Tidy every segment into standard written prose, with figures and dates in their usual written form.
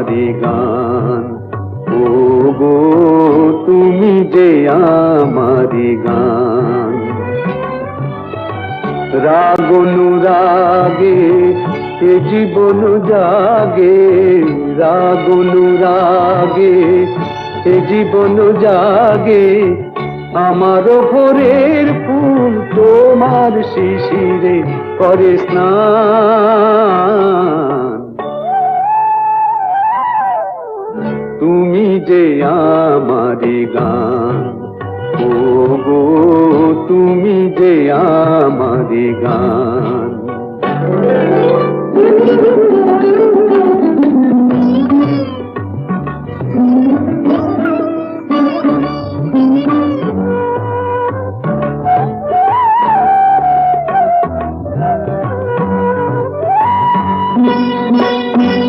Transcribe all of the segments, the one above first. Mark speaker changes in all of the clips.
Speaker 1: আমারি গান, ও গো তুমি যে আমারি গান। রাগ অনুরাগে এ জীবন জাগে, রাগ অনুরাগে এ জীবন জাগে, আমার ভোরের ফুল তোমার শিশিরে করে স্নান। তুমি যে আমারি গান, ও গো তুমি যে আমারি গান।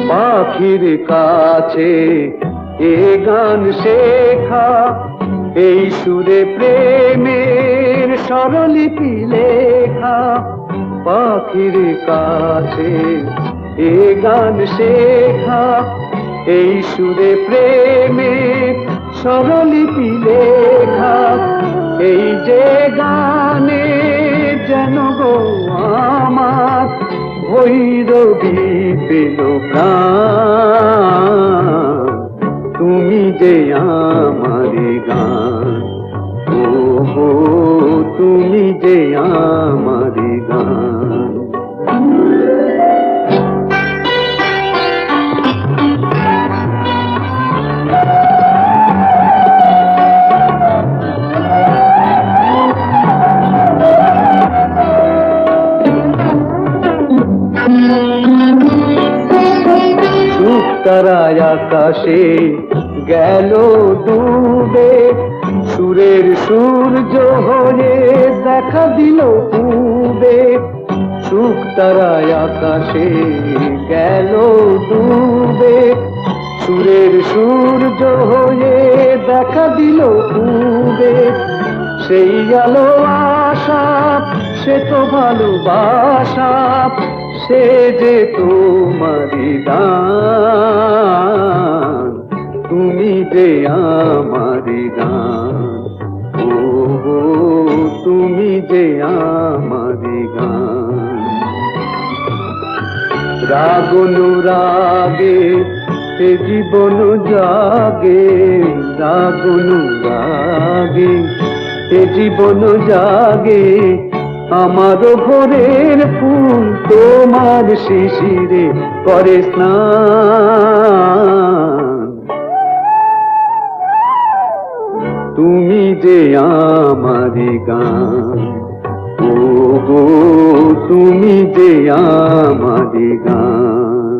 Speaker 1: পাখির কাছে এ গান শেখা, এই সুরে প্রেমের স্বরলিপি লেখা। পাখির কাছে এ গান শেখা, এই সুরে প্রেমের স্বরলিপি লেখা। এই যে গানে যেন গো আমার ভৈরবী পেল প্রাণ। তুমি যে আমারি গান, ও গো তুমি যে আমারি গান। তারায় আকাশে গেল ডুবে, সুরের সূর্য হয়ে দেখা দিল পূবে। সুখ তারায় আকাশে গেল ডুবে, সুরের সূর্য হয়ে দেখা দিল পূবে। সেই আলো আশা, সে তো ভালোবাসা, সে যে তোমারি দান। তুমি যে আমারি গান, ও গো তুমি যে আমারি গান। রাগ অনুরাগে এ জীবন জাগে, রাগ অনুরাগে এ জীবন জাগে, আমার ভোরের ফুল তোমার শিশিরে করে স্নান। তুমি যে আমারি গান, ও গো তুমি যে আমারি গান।